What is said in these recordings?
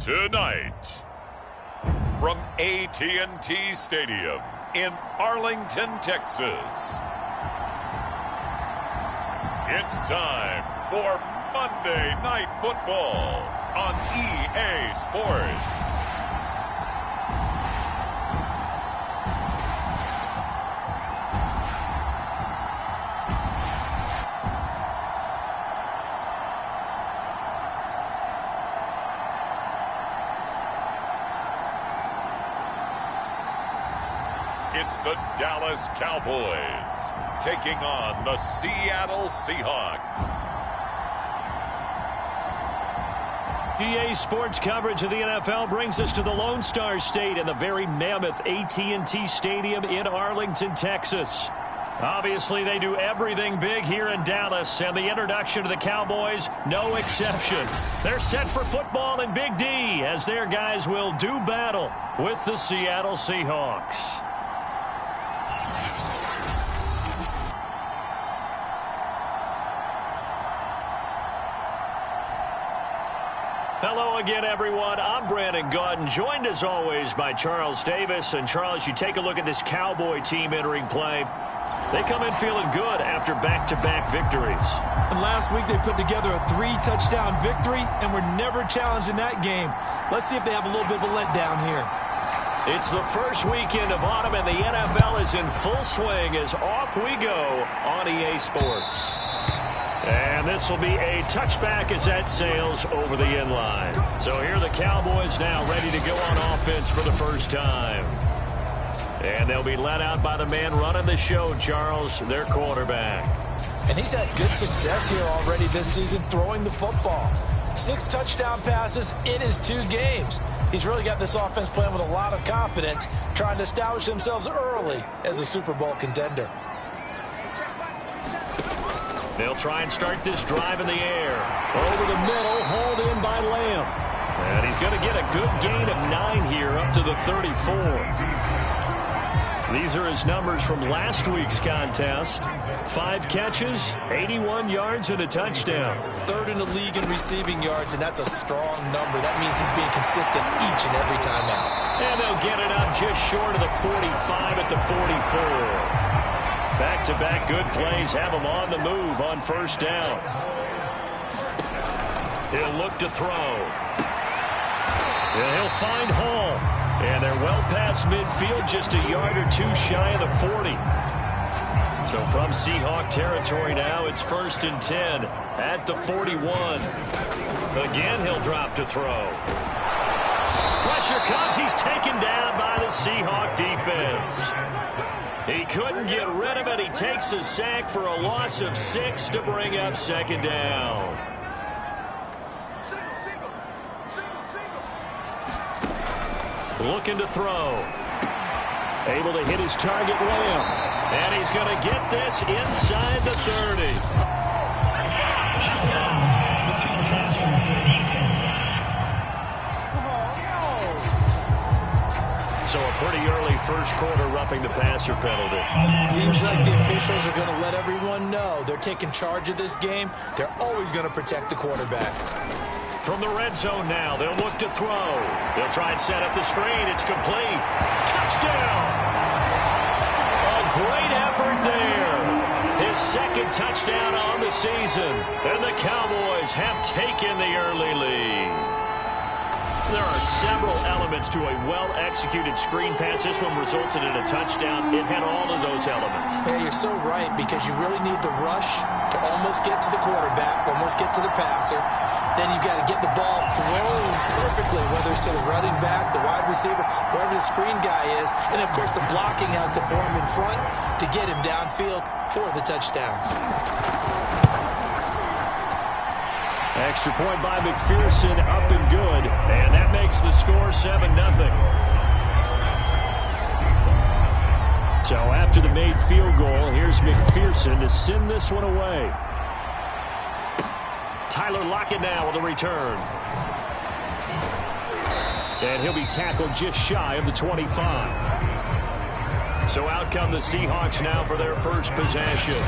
Tonight, from AT&T Stadium in Arlington, Texas, it's time for Monday Night Football on EA Sports. It's the Dallas Cowboys taking on the Seattle Seahawks. EA Sports coverage of the NFL brings us to the Lone Star State in the very mammoth AT&T Stadium in Arlington, Texas. Obviously, they do everything big here in Dallas, and the introduction to the Cowboys, no exception. They're set for football in Big D as their guys will do battle with the Seattle Seahawks. Hello again, everyone. I'm Brandon Gaudin, joined as always by Charles Davis. And Charles, you take a look at this Cowboy team entering play. They come in feeling good after back-to-back victories. And last week they put together a 3-touchdown victory and were never challenged in that game. Let's see if they have a little bit of a letdown here. It's the first weekend of autumn, and the NFL is in full swing as off we go on EA Sports. And this will be a touchback as that sails over the inline. So here are the Cowboys now ready to go on offense for the first time. And they'll be led out by the man running the show, Charles, their quarterback. And he's had good success here already this season throwing the football. 6 touchdown passes in his 2 games. He's really got this offense playing with a lot of confidence, trying to establish themselves early as a Super Bowl contender. They'll try and start this drive in the air. Over the middle, hauled in by Lamb. And he's going to get a good gain of 9 here up to the 34. These are his numbers from last week's contest. 5 catches, 81 yards, and a touchdown. 3rd in the league in receiving yards, and that's a strong number. That means he's being consistent each and every time out. And they'll get it up just short of the 45 at the 44. Back-to-back good plays have him on the move on first down. He'll look to throw. And he'll find Hall. And they're well past midfield, just a yard or 2 shy of the 40. So from Seahawk territory now, it's 1st and 10 at the 41. Again, he'll drop to throw. Pressure comes. He's taken down by the Seahawk defense. He couldn't get rid of it. He takes a sack for a loss of 6 to bring up 2nd down. Looking to throw. Able to hit his target, Lamb. And he's going to get this inside the 30. So a pretty early first quarter roughing the passer penalty. Seems like the officials are going to let everyone know they're taking charge of this game. They're always going to protect the quarterback. From the red zone now, they'll look to throw. They'll try and set up the screen. It's complete. Touchdown! A great effort there. His 2nd touchdown on the season. And the Cowboys have taken the early lead. There are several elements to a well-executed screen pass. This one resulted in a touchdown. It had all of those elements. Yeah, you're so right, because you really need the rush to almost get to the quarterback, almost get to the passer. Then you've got to get the ball thrown perfectly, whether it's to the running back, the wide receiver, whoever the screen guy is. And, of course, the blocking has to form in front to get him downfield for the touchdown. Extra point by McPherson, up and good. And that makes the score 7-0. So after the made field goal, here's McPherson to send this one away. Tyler Lockett now with a return. And he'll be tackled just shy of the 25. So out come the Seahawks now for their first possession.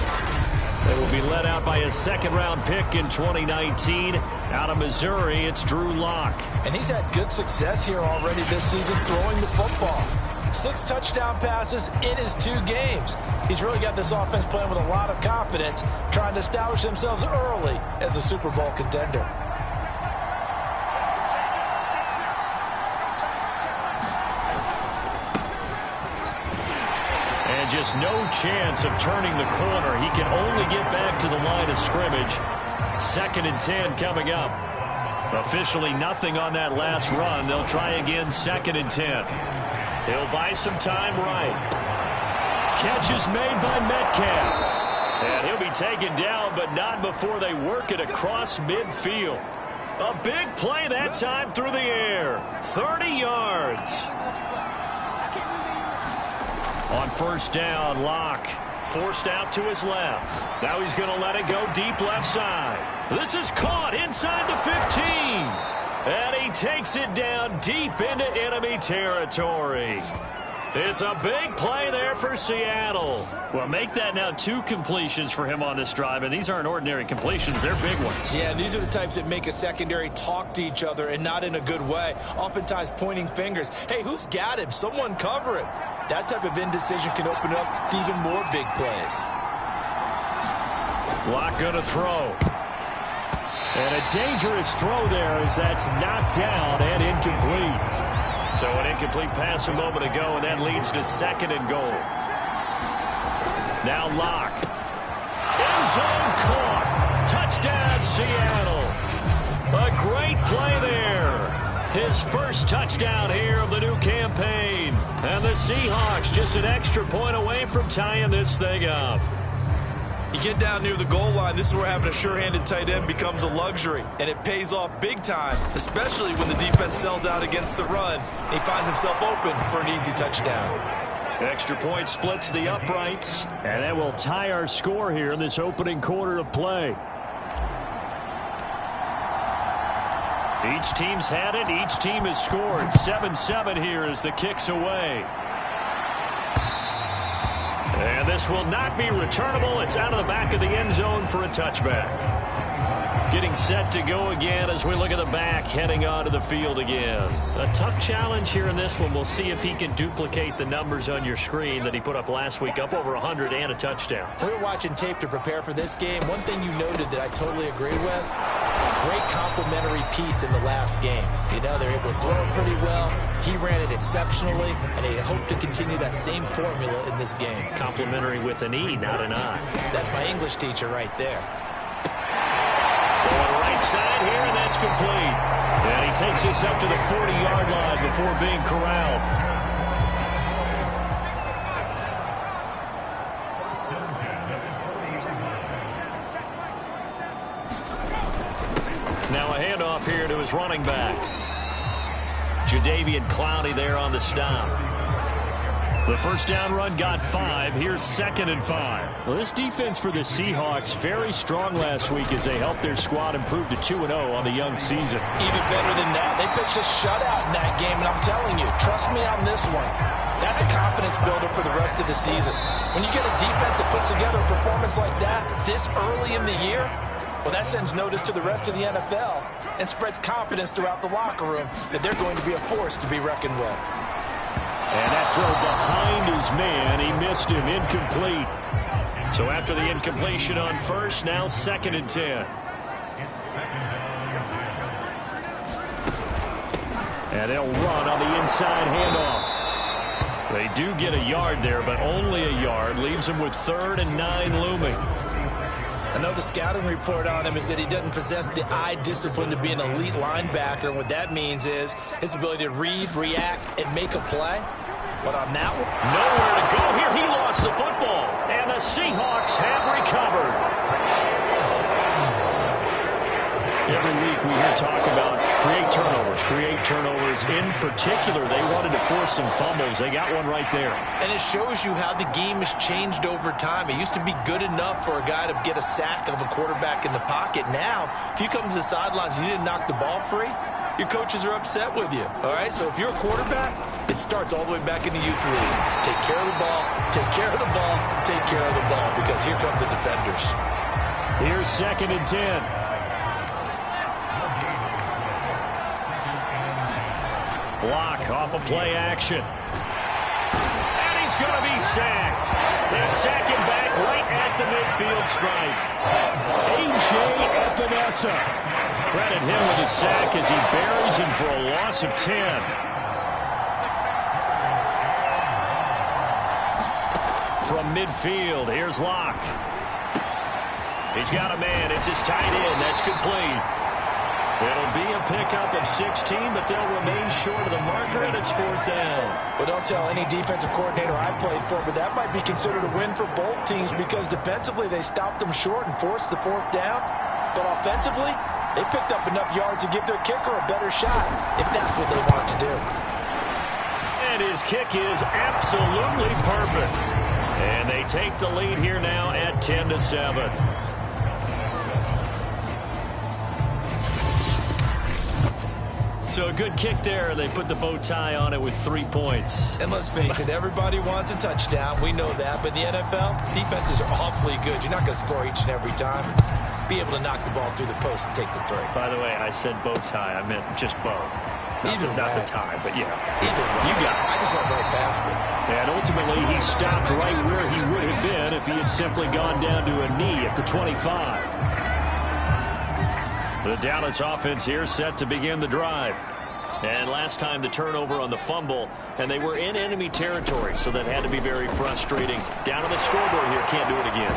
They will be led out by a second-round pick in 2019 Out of Missouri, it's Drew Lock. And he's had good success here already this season throwing the football. 6 touchdown passes in his 2 games. He's really got this offense playing with a lot of confidence, trying to establish themselves early as a Super Bowl contender. And just no chance of turning the corner. He can only get back to the line of scrimmage. 2nd and 10 coming up. Officially nothing on that last run. They'll try again 2nd and 10. He'll buy some time right. Catch is made by Metcalf. And he'll be taken down, but not before they work it across midfield. A big play that time through the air. 30 yards. On 1st down, Locke forced out to his left. Now he's going to let it go deep left side. This is caught inside the 15. And he takes it down deep into enemy territory. It's a big play there for Seattle. Well, make that now 2 completions for him on this drive, and these aren't ordinary completions. They're big ones. Yeah, these are the types that make a secondary talk to each other and not in a good way. Oftentimes pointing fingers. Hey, who's got him? Someone cover him. That type of indecision can open up to even more big plays. Lock going to throw. And a dangerous throw there as that's knocked down and incomplete. So an incomplete pass a moment ago, and that leads to 2nd and goal. Now Locke. End zone caught. Touchdown, Seattle. A great play there. His first touchdown here of the new campaign. And the Seahawks just an extra point away from tying this thing up. You get down near the goal line, this is where having a sure-handed tight end becomes a luxury, and it pays off big time, especially when the defense sells out against the run. He finds himself open for an easy touchdown. Extra point splits the uprights, and that will tie our score here in this opening quarter of play. Each team's had it. Each team has scored. 7-7 here as the kick's away. And this will not be returnable. It's out of the back of the end zone for a touchback. Getting set to go again as we look at the back, heading onto the field again. A tough challenge here in this one. We'll see if he can duplicate the numbers on your screen that he put up last week, up over 100 and a touchdown. We were watching tape to prepare for this game. One thing you noted that I totally agree with, great complimentary piece in the last game. You know, they're able to throw it pretty well. He ran it exceptionally, and they hope to continue that same formula in this game. Complimentary with an E, not an I. That's my English teacher right there. Going right side here, and that's complete. And he takes this up to the 40-yard line before being corralled. Now a handoff here to his running back. Jadeveon Clowney there on the stop. The first down run got 5. Here's 2nd and 5. Well, this defense for the Seahawks very strong last week as they helped their squad improve to 2-0 on the young season. Even better than that, they pitched a shutout in that game, and I'm telling you, trust me on this one. That's a confidence builder for the rest of the season. When you get a defense that puts together a performance like that this early in the year, well, that sends notice to the rest of the NFL and spreads confidence throughout the locker room that they're going to be a force to be reckoned with. And that throw behind his man, he missed him, incomplete. So after the incompletion on first, now 2nd and 10. And they'll run on the inside handoff. They do get a yard there, but only a yard. Leaves them with 3rd and 9 looming. I know the scouting report on him is that he doesn't possess the eye discipline to be an elite linebacker. And what that means is his ability to read, react, and make a play. But on that one, nowhere to go here. He lost the football. And the Seahawks have recovered. Every week we hear talk about create turnovers. In particular, they wanted to force some fumbles. They got one right there. And it shows you how the game has changed over time. It used to be good enough for a guy to get a sack of a quarterback in the pocket. Now, if you come to the sidelines and you didn't knock the ball free, your coaches are upset with you. All right, so if you're a quarterback, it starts all the way back in the youth leagues. Take care of the ball, take care of the ball, take care of the ball, because here come the defenders. Here's 2nd and 10. Block off of play action. And he's going to be sacked. They sack him back right at the midfield stripe. A.J. Epinesa. Credit him with a sack as he buries him for a loss of 10. From midfield, here's Locke. He's got a man. It's his tight end. That's complete. It'll be a pickup of 16, but they'll remain short of the marker, and it's 4th down. Well, don't tell any defensive coordinator I played for, but that might be considered a win for both teams because defensively they stopped them short and forced the 4th down. But offensively, they picked up enough yards to give their kicker a better shot if that's what they want to do. And his kick is absolutely perfect. And they take the lead here now at 10-7. So a good kick there, and they put the bow tie on it with 3 points. And let's face it, everybody wants a touchdown. We know that. But in the NFL, defenses are awfully good. You're not going to score each and every time. Be able to knock the ball through the post and take the 3. By the way, I said bow tie. I meant just bow. Not the tie, but yeah. Either way. You got it. I just went right past it. And ultimately, he stopped right where he would have been if he had simply gone down to a knee at the 25. The Dallas offense here set to begin the drive. And last time the turnover on the fumble, and they were in enemy territory, so that had to be very frustrating. Down on the scoreboard here, can't do it again.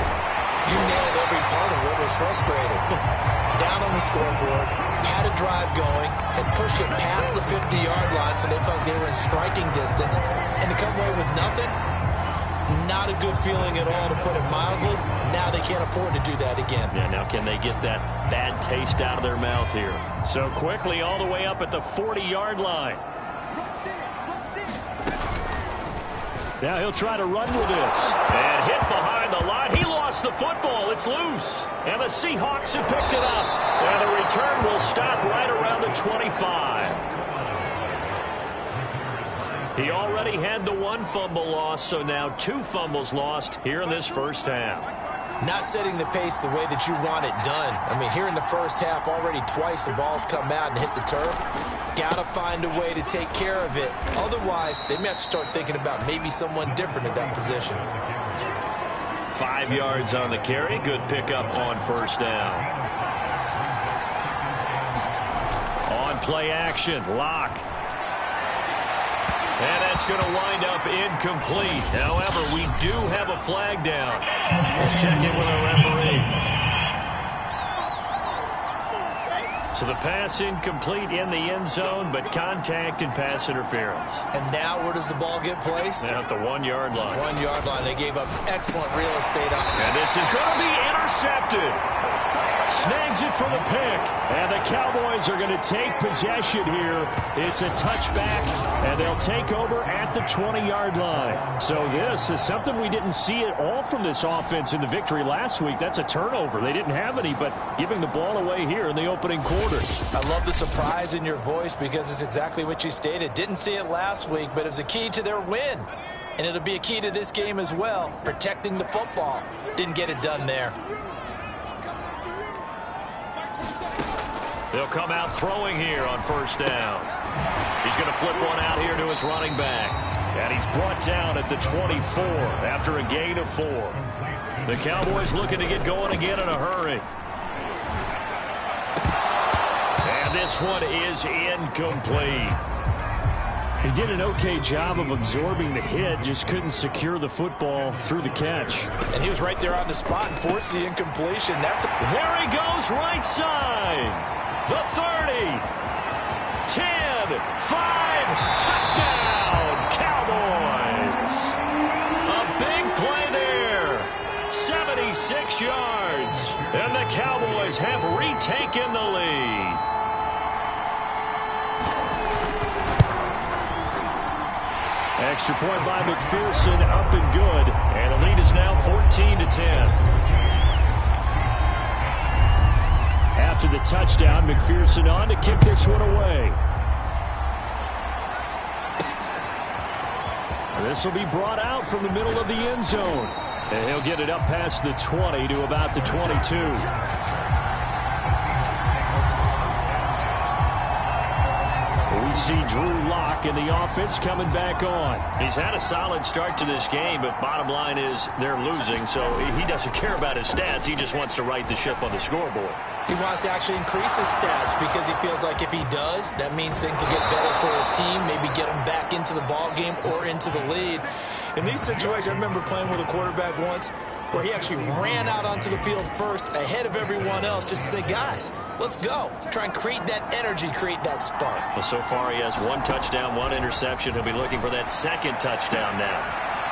You nailed every part of what was frustrating. Down on the scoreboard, had a drive going, had pushed it past the 50-yard line, so they felt they were in striking distance, and to come away with nothing, not a good feeling at all, to put it mildly. Now they can't afford to do that again. Yeah, now can they get that bad taste out of their mouth here? So quickly all the way up at the 40-yard line. Now he'll try to run with this. And hit behind the line. He lost the football. It's loose. And the Seahawks have picked it up. And the return will stop right around the 25. He already had the 1 fumble loss, so now 2 fumbles lost here in this first half. Not setting the pace the way that you want it done. I mean, here in the first half, already twice the ball's come out and hit the turf. Got to find a way to take care of it. Otherwise, they may have to start thinking about maybe someone different at that position. 5 yards on the carry. Good pickup on first down. On play action, Locke. And that's going to wind up incomplete. However, we do have a flag down. Let's check in with our referee. So the pass incomplete in the end zone, but contact and pass interference. And now where does the ball get placed? At the 1-yard line. 1-yard line. They gave up excellent real estate on it. And this is going to be intercepted. Snags it for the pick. And the Cowboys are going to take possession here. It's a touchback, and they'll take over at the 20-yard line. So this is something we didn't see at all from this offense in the victory last week. That's a turnover. They didn't have any, but giving the ball away here in the opening quarter. I love the surprise in your voice because it's exactly what you stated. Didn't see it last week, but it's a key to their win. And it'll be a key to this game as well, protecting the football. Didn't get it done there. They'll come out throwing here on first down. He's going to flip one out here to his running back. And he's brought down at the 24 after a gain of 4. The Cowboys looking to get going again in a hurry. And this one is incomplete. He did an okay job of absorbing the hit, just couldn't secure the football through the catch. And he was right there on the spot and forced the incompletion. There he goes, right side. The 30, 10, 5, touchdown, Cowboys. A big play there, 76 yards, and the Cowboys have retaken the lead. Extra point by McPherson, up and good, and the lead is now 14-10. After the touchdown, McPherson on to kick this one away. This will be brought out from the middle of the end zone. And he'll get it up past the 20 to about the 22. We see Drew Lock and the offense coming back on. He's had a solid start to this game, but bottom line is they're losing, so he doesn't care about his stats. He just wants to right the ship on the scoreboard. He wants to actually increase his stats because he feels like if he does, that means things will get better for his team, maybe get him back into the ball game or into the lead. In these situations, I remember playing with a quarterback once where he actually ran out onto the field first ahead of everyone else just to say, guys, let's go. Try and create that energy, create that spark. Well, so far he has 1 touchdown, 1 interception. He'll be looking for that 2nd touchdown now.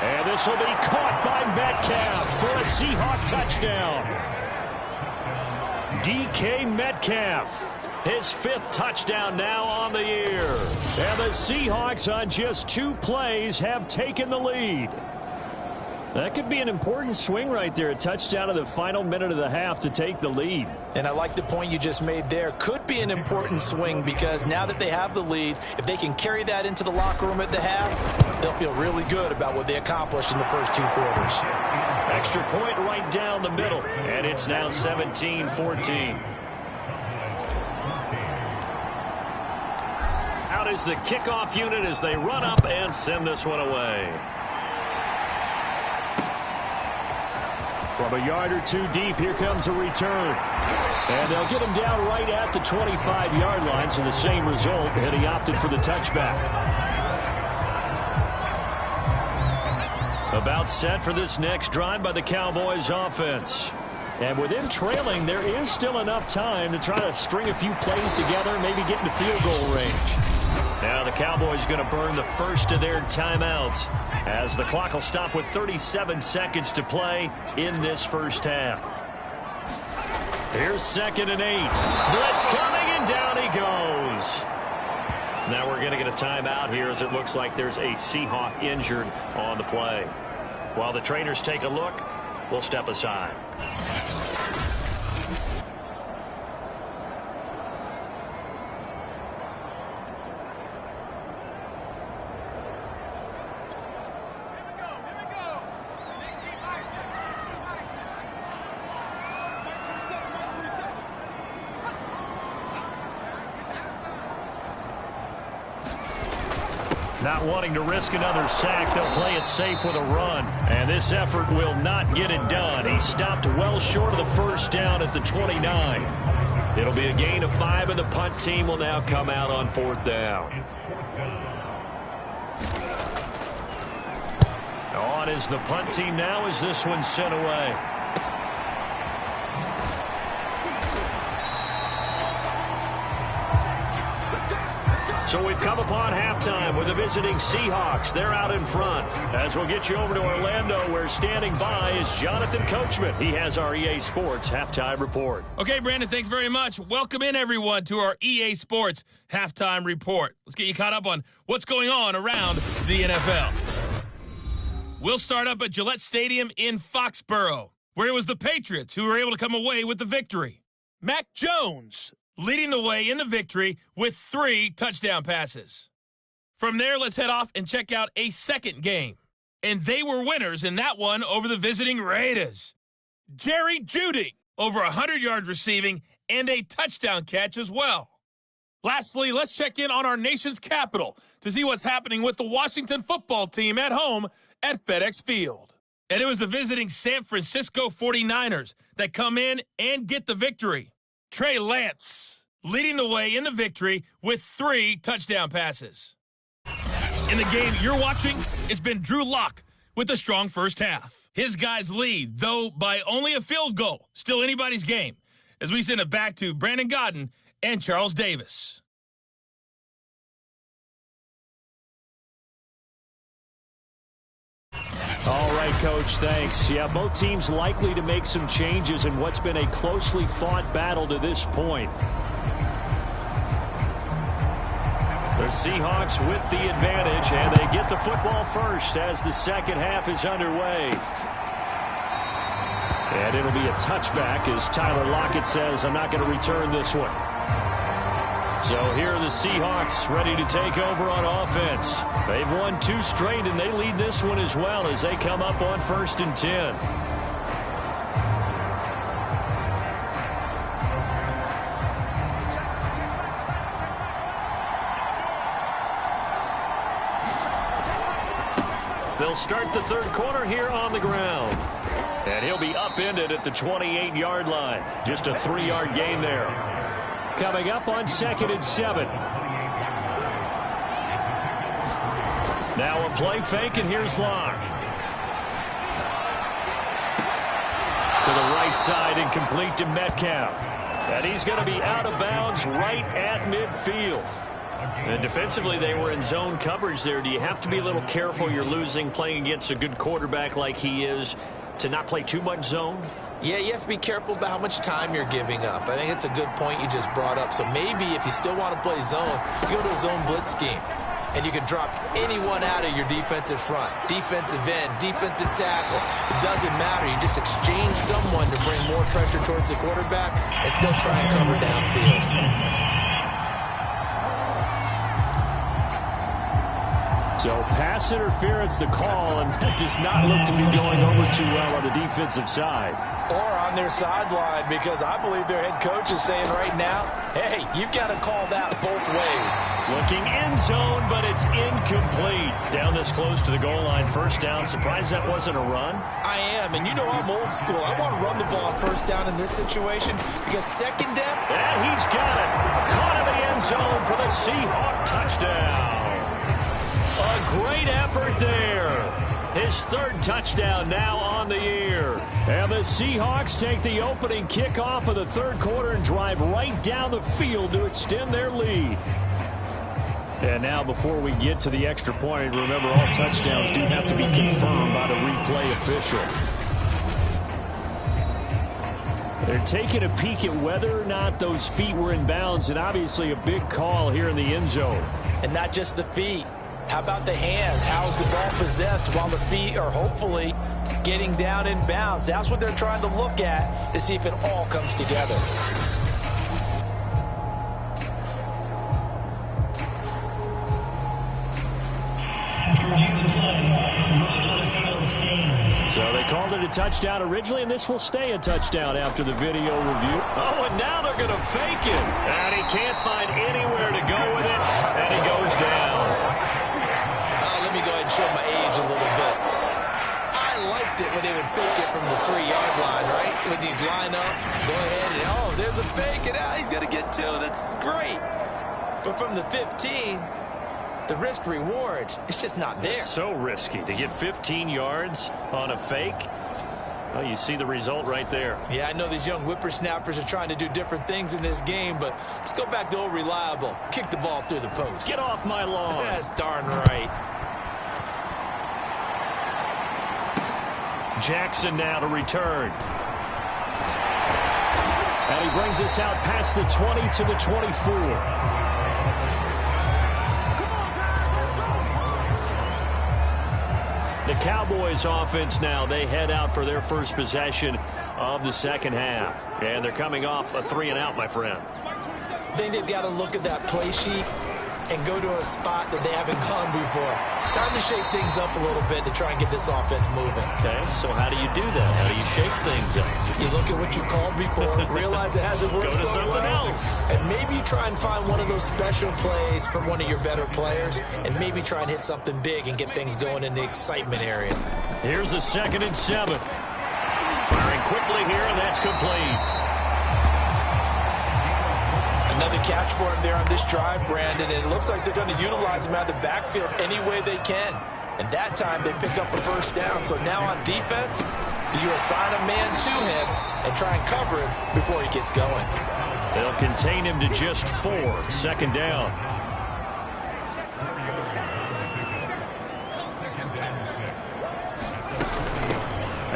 And this will be caught by Metcalf for a Seahawk touchdown. DK Metcalf, his 5th touchdown now on the year. And the Seahawks on just 2 plays have taken the lead. That could be an important swing right there. A touchdown in the final minute of the half to take the lead. And I like the point you just made there. Could be an important swing because now that they have the lead, if they can carry that into the locker room at the half, they'll feel really good about what they accomplished in the first 2 quarters. Extra point right down the middle. And it's now 17-14. Out is the kickoff unit as they run up and send this one away. From a yard or 2 deep, here comes a return. And they'll get him down right at the 25-yard line, so the same result, and he opted for the touchback. About set for this next drive by the Cowboys offense. And with him trailing, there is still enough time to try to string a few plays together, maybe get into field goal range. Now the Cowboys going to burn the first of their timeouts as the clock will stop with 37 seconds to play in this first half. Here's 2nd and 8. Blitz coming, and down he goes. Now we're going to get a timeout here as it looks like there's a Seahawk injured on the play. While the trainers take a look, we'll step aside. Not wanting to risk another sack, they'll play it safe with a run. And this effort will not get it done. He stopped well short of the first down at the 29. It'll be a gain of 5, and the punt team will now come out on 4th down. On is the punt team now as this one's sent away. So we've come upon halftime with the visiting Seahawks. They're out in front. As we'll get you over to Orlando, where standing by is Jonathan Coachman. He has our EA Sports Halftime Report. Okay, Brandon, thanks very much. Welcome in, everyone, to our EA Sports Halftime Report. Let's get you caught up on what's going on around the NFL. We'll start up at Gillette Stadium in Foxborough, where it was the Patriots who were able to come away with the victory. Mac Jones leading the way in the victory with 3 touchdown passes. From there, let's head off and check out a second game. And they were winners in that one over the visiting Raiders. Jerry Jeudy, over 100 yards receiving and a touchdown catch as well. Lastly, let's check in on our nation's capital to see what's happening with the Washington football team at home at FedEx Field. And it was the visiting San Francisco 49ers that come in and get the victory. Trey Lance leading the way in the victory with 3 touchdown passes. In the game you're watching, it's been Drew Lock with a strong first half. His guys lead, though by only a field goal. Still anybody's game. As we send it back to Brandon Godden and Charles Davis. All right, Coach, thanks. Yeah, both teams likely to make some changes in what's been a closely fought battle to this point. The Seahawks with the advantage, and they get the football first as the second half is underway. And it'll be a touchback as Tyler Lockett says, I'm not going to return this one. So here are the Seahawks ready to take over on offense. They've won 2 straight, and they lead this one as well as they come up on 1st and 10. They'll start the third quarter here on the ground. And he'll be upended at the 28-yard line. Just a 3-yard gain there. Coming up on 2nd and 7. Now a play fake, and here's Locke. To the right side, incomplete to Metcalf. And he's going to be out of bounds right at midfield. And defensively, they were in zone coverage there. Do you have to be a little careful? You're losing, playing against a good quarterback like he is, to not play too much zone? Yeah, you have to be careful about how much time you're giving up. I think it's a good point you just brought up. So maybe if you still want to play zone, you go to a zone blitz scheme. And you can drop anyone out of your defensive front. Defensive end, defensive tackle. It doesn't matter. You just exchange someone to bring more pressure towards the quarterback and still try and cover downfield. So pass interference the call, and that does not look to be going over too well on the defensive side. Or on their sideline, because I believe their head coach is saying right now, hey, you've got to call that both ways. Looking end zone, but it's incomplete. Down this close to the goal line, first down. Surprised that wasn't a run? I am, and you know I'm old school. I want to run the ball first down in this situation because second down. And he's got it. Caught in the end zone for the Seahawk touchdown. A great effort there. His third touchdown now on the year. And the Seahawks take the opening kickoff of the third quarter and drive right down the field to extend their lead. And now before we get to the extra point, remember all touchdowns do have to be confirmed by the replay official. They're taking a peek at whether or not those feet were in bounds, and obviously a big call here in the end zone. And not just the feet. How about the hands? How is the ball possessed while the feet are hopefully getting down in bounds? That's what they're trying to look at to see if it all comes together. So they called it a touchdown originally, and this will stay a touchdown after the video review. Oh, and now they're going to fake it. And he can't find anywhere to go with it, and he goes down. Let me go ahead and show my age a little bit. I liked it when they would fake it from the 3-yard line, right? When you'd line up, go ahead, and oh, there's a fake, and he's going to get 2. That's great. But from the 15, the risk-reward, it's just not there. It's so risky to get 15 yards on a fake. Well, you see the result right there. Yeah, I know these young whippersnappers are trying to do different things in this game, but let's go back to old reliable. Kick the ball through the post. Get off my lawn. That's darn right. Jackson now to return. And he brings us out past the 20 to the 24. The Cowboys offense now, they head out for their first possession of the second half. And they're coming off a 3-and-out, my friend. I think they've got to look at that play sheet and go to a spot that they haven't gone before. Time to shake things up a little bit to try and get this offense moving. Okay, so how do you do that? How do you shake things up? You look at what you called before, realize it hasn't worked so well. Go to something else. And maybe try and find one of those special plays from one of your better players, and maybe try and hit something big and get things going in the excitement area. Here's a 2nd and 7. Firing quickly here, and that's complete. Another catch for him there on this drive, Brandon, and it looks like they're going to utilize him out of the backfield any way they can. And that time they pick up a first down. So now on defense, you assign a man to him and try and cover him before he gets going. They'll contain him to just 4. 2nd down.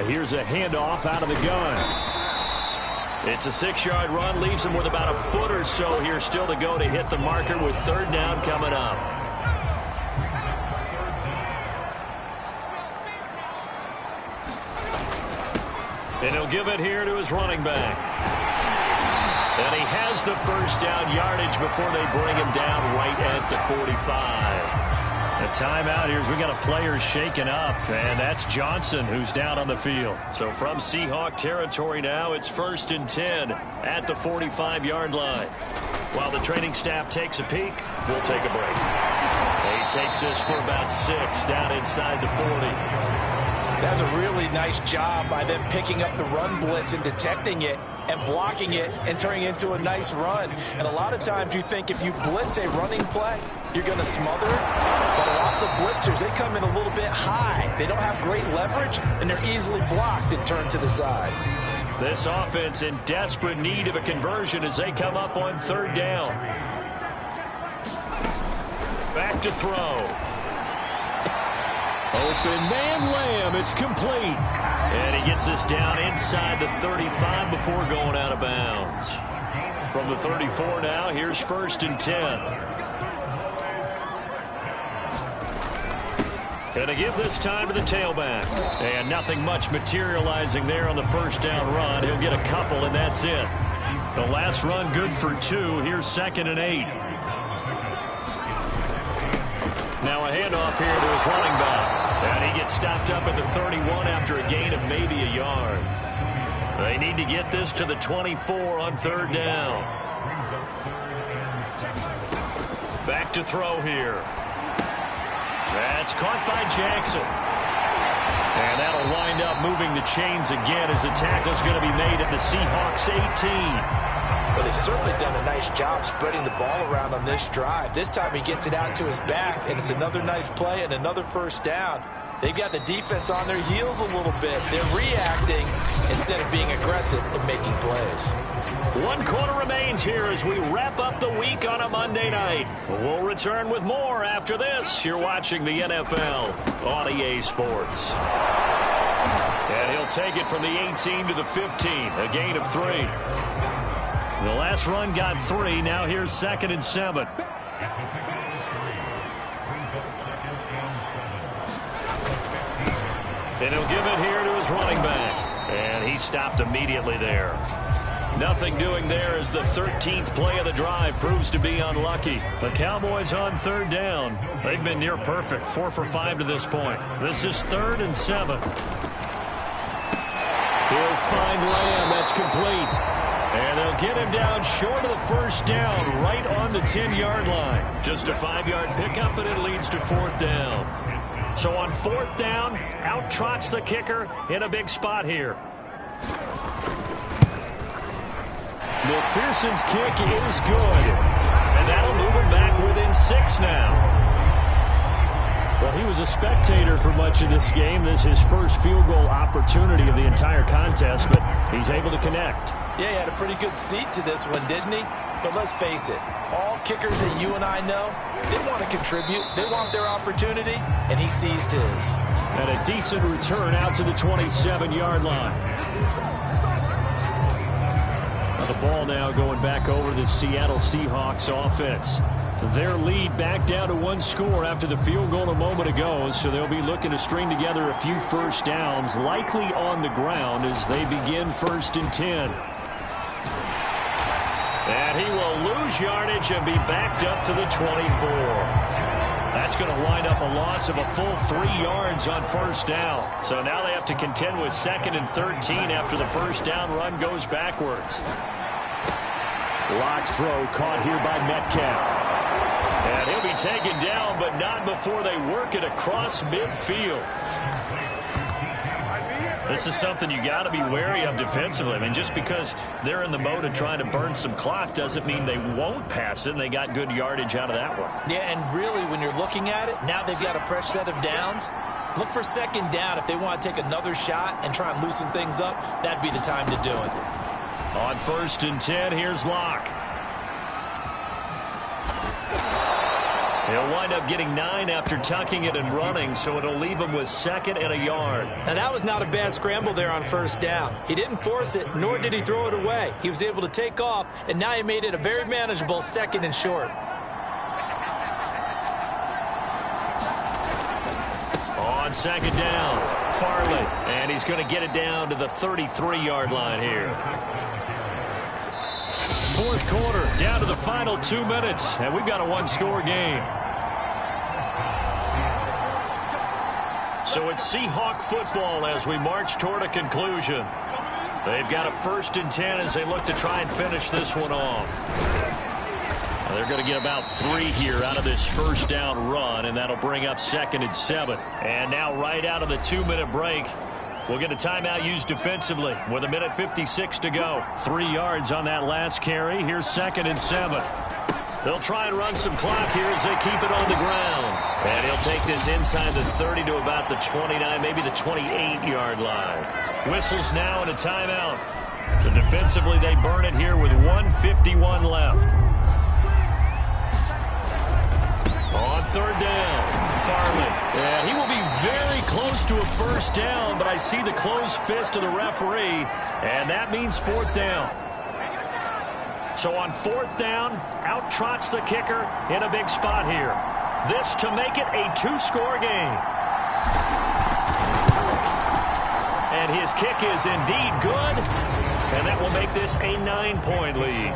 Here's a handoff out of the gun. It's a 6-yard run, leaves him with about a foot or so here still to go to hit the marker with 3rd down coming up. And he'll give it here to his running back. And he has the first down yardage before they bring him down right at the 45. A timeout here as we got a player shaken up, and that's Johnson who's down on the field. So from Seahawk territory now, it's 1st and 10 at the 45-yard line. While the training staff takes a peek, we'll take a break. He takes this for about 6 down inside the 40. That's a really nice job by them picking up the run blitz and detecting it and blocking it and turning it into a nice run. And a lot of times you think if you blitz a running play, you're going to smother it. But a lot of the blitzers, they come in a little bit high. They don't have great leverage, and they're easily blocked and turned to the side. This offense in desperate need of a conversion as they come up on 3rd down. Back to throw. Open man Lamb. It's complete. And he gets this down inside the 35 before going out of bounds. From the 34 now, here's 1st and 10. Going to give this time to the tailback. And nothing much materializing there on the 1st down run. He'll get a couple, and that's it. The last run good for 2. Here's 2nd and 8. Now a handoff here to his running back. And he gets stopped up at the 31 after a gain of maybe a yard. They need to get this to the 24 on 3rd down. Back to throw here. That's caught by Jackson. And that'll wind up moving the chains again as the tackle's going to be made at the Seahawks 18. Well, they've certainly done a nice job spreading the ball around on this drive. This time he gets it out to his back, and it's another nice play and another 1st down. They've got the defense on their heels a little bit. They're reacting instead of being aggressive and making plays. 1 quarter remains here as we wrap up the week on a Monday night. We'll return with more after this. You're watching the NFL on EA Sports. And he'll take it from the 18 to the 15, a gain of 3. The last run got 3. Now here's 2nd and 7. And he'll give it here to his running back. And he stopped immediately there. Nothing doing there as the 13th play of the drive proves to be unlucky. The Cowboys on 3rd down. They've been near perfect, 4 for 5 to this point. This is 3rd and 7. He'll find Lamb. That's complete. And they'll get him down short of the 1st down, right on the 10-yard line. Just a 5-yard pickup, and it leads to 4th down. So on 4th down, out trots the kicker in a big spot here. McPherson's kick is good. And that'll move him back within 6 now. Well, he was a spectator for much of this game. This is his first field goal opportunity of the entire contest, but he's able to connect. Yeah, he had a pretty good seat to this one, didn't he? But let's face it, all kickers that you and I know, they want to contribute. They want their opportunity, and he seized his. And a decent return out to the 27-yard line. Now the ball now going back over the Seattle Seahawks offense. Their lead back down to 1 score after the field goal a moment ago, so they'll be looking to string together a few 1st downs, likely on the ground as they begin 1st and 10. And he will lose yardage and be backed up to the 24. That's going to wind up a loss of a full 3 yards on 1st down. So now they have to contend with 2nd and 13 after the 1st down run goes backwards. Lock's throw caught here by Metcalf. And he'll be taken down, but not before they work it across midfield. This is something you got to be wary of defensively. I mean, just because they're in the mode of trying to burn some clock doesn't mean they won't pass it, and they got good yardage out of that one. Yeah, and really, when you're looking at it, now they've got a fresh set of downs. Look for 2nd down. If they want to take another shot and try and loosen things up, that'd be the time to do it. On 1st and 10, here's Locke. He'll wind up getting 9 after tucking it and running, so it'll leave him with 2nd and a yard. Now, that was not a bad scramble there on 1st down. He didn't force it, nor did he throw it away. He was able to take off, and now he made it a very manageable 2nd and short. On 2nd down, Farley, and he's going to get it down to the 33-yard line here. 4th quarter, down to the final 2 minutes, and we've got a 1-score game. So it's Seahawk football as we march toward a conclusion. They've got a 1st and 10 as they look to try and finish this one off. They're going to get about 3 here out of this first down run, and that'll bring up 2nd and 7. And now right out of the 2-minute break, we'll get a timeout used defensively with 1:56 to go. 3 yards on that last carry. Here's 2nd and 7. They'll try and run some clock here as they keep it on the ground. And he'll take this inside the 30 to about the 29, maybe the 28-yard line. Whistles now and a timeout. So defensively, they burn it here with 1:51 left. On 3rd down, Farley. Yeah, he will be very close to a first down, but I see the closed fist of the referee, and that means 4th down. So on 4th down, out trots the kicker in a big spot here. This to make it a 2-score game. And his kick is indeed good, and that will make this a 9-point lead.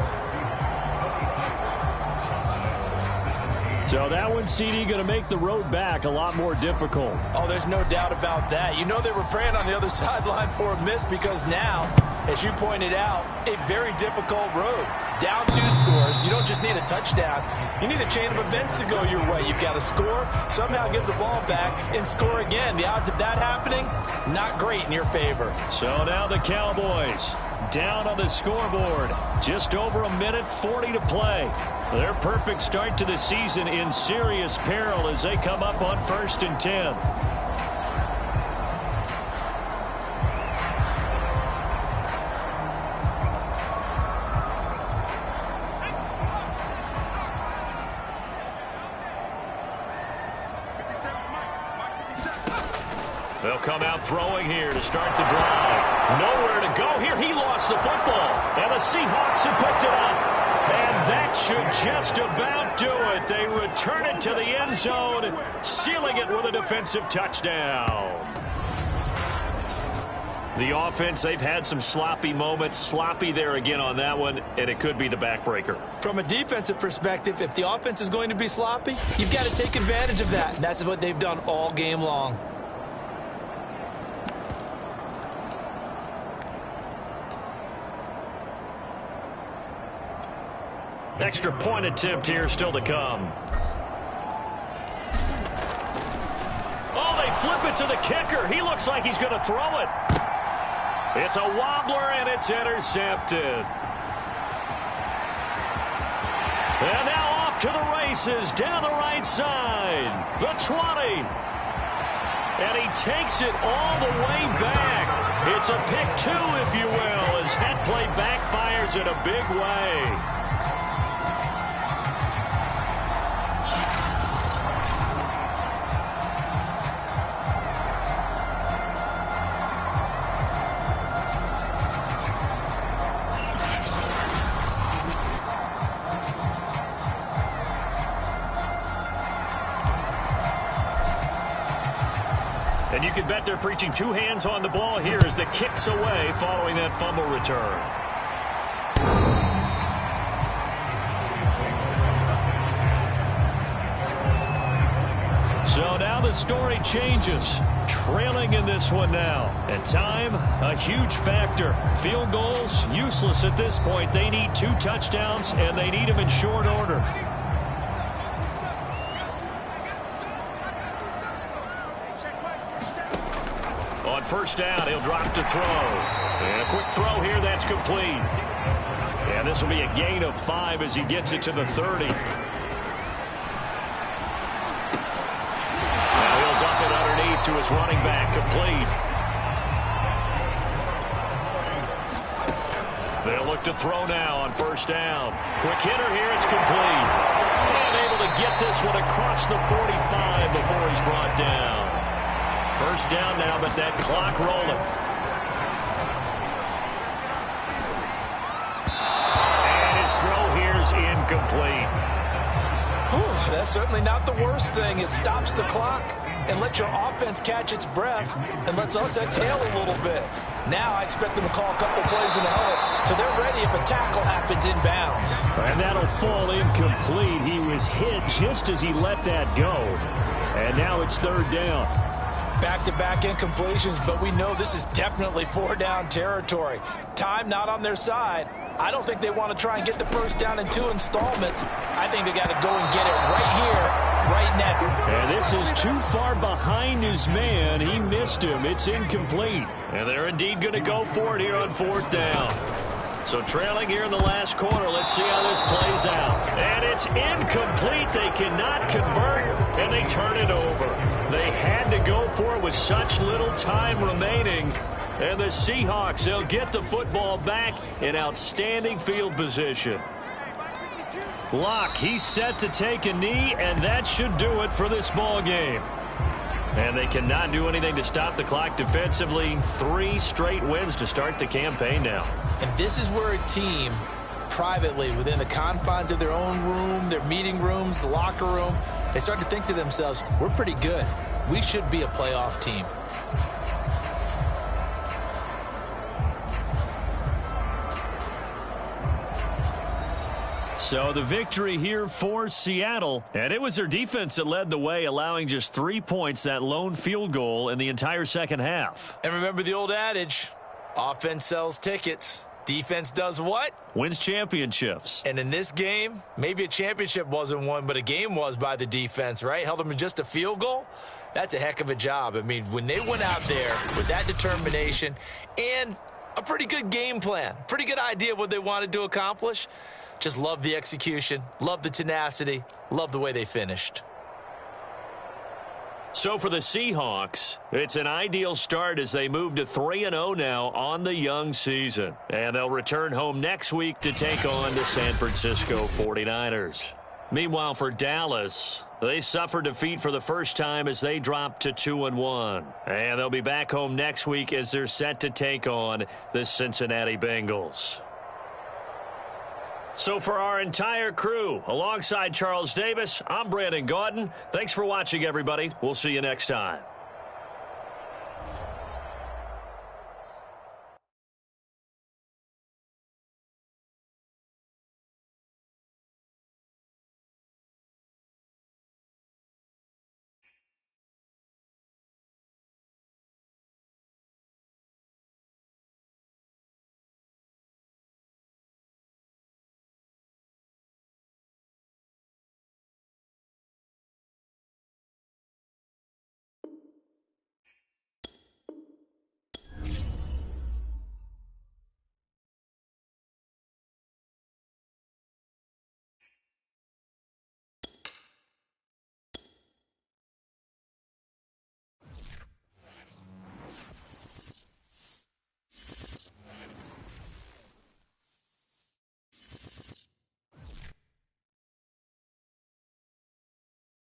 So that one, CD, going to make the road back a lot more difficult. Oh, there's no doubt about that. You know they were praying on the other sideline for a miss because now, as you pointed out, a very difficult road. Down 2 scores. You don't just need a touchdown. You need a chain of events to go your way. You've got to score, somehow give the ball back, and score again. The odds of that happening, not great in your favor. So now the Cowboys down on the scoreboard. Just over 1:40 to play. Their perfect start to the season in serious peril as they come up on 1st and 10. They'll come out throwing here to start the drive. Nowhere to go here. He lost the football. And the Seahawks have picked it up. And that should just about do it. They return it to the end zone, sealing it with a defensive touchdown. The offense, they've had some sloppy moments. Sloppy there again on that one, and it could be the backbreaker. From a defensive perspective, if the offense is going to be sloppy, you've got to take advantage of that. And that's what they've done all game long. Extra point attempt here still to come. Oh, they flip it to the kicker. He looks like he's going to throw it. It's a wobbler, and it's intercepted. And now off to the races down the right side. The 20. And he takes it all the way back. It's a pick 2, if you will, as that play backfires in a big way. And you can bet they're preaching 2 hands on the ball here as the kick's away following that fumble return. So now the story changes. Trailing in this one now. And time, a huge factor. Field goals, useless at this point. They need 2 touchdowns, and they need them in short order. On 1st down, he'll drop to throw. And a quick throw here, that's complete. And this will be a gain of 5 as he gets it to the 30. Now he'll dump it underneath to his running back, complete. They'll look to throw now on 1st down. Quick hitter here, it's complete. And able to get this one across the 45 before he's brought down. 1st down now, but that clock rolling. And his throw here is incomplete. Whew, that's certainly not the worst thing. It stops the clock and lets your offense catch its breath and lets us exhale a little bit. Now I expect them to call a couple plays in a huddle, so they're ready if a tackle happens inbounds. And that'll fall incomplete. He was hit just as he let that go. And now it's 3rd down. Back-to-back incompletions, but we know this is definitely 4-down territory. Time not on their side. I don't think they want to try and get the first down in 2 installments. I think they got to go and get it right here, right now. And this is too far behind his man. He missed him. It's incomplete. And they're indeed going to go for it here on 4th down. So trailing here in the last quarter, let's see how this plays out. And it's incomplete. They cannot convert, and they turn it over. They had to go for it with such little time remaining. And the Seahawks, they'll get the football back in outstanding field position. Locke, he's set to take a knee, and that should do it for this ball game. And they cannot do anything to stop the clock defensively. 3 straight wins to start the campaign now. And this is where a team, privately, within the confines of their own room, their meeting rooms, the locker room, they start to think to themselves, we're pretty good. We should be a playoff team. So the victory here for Seattle. And it was their defense that led the way, allowing just 3 points, that lone field goal in the entire second half. And remember the old adage, offense sells tickets. Defense does what? Wins championships. And in this game, maybe a championship wasn't won, but a game was by the defense, right? Held them to just a field goal. That's a heck of a job. I mean, when they went out there with that determination and a pretty good game plan, pretty good idea of what they wanted to accomplish, just love the execution, love the tenacity, love the way they finished. So for the Seahawks, it's an ideal start as they move to 3-0 now on the young season. And they'll return home next week to take on the San Francisco 49ers. Meanwhile, for Dallas, they suffered defeat for the first time as they dropped to 2-1. And they'll be back home next week as they're set to take on the Cincinnati Bengals. So for our entire crew, alongside Charles Davis, I'm Brandon Gaudin. Thanks for watching, everybody. We'll see you next time.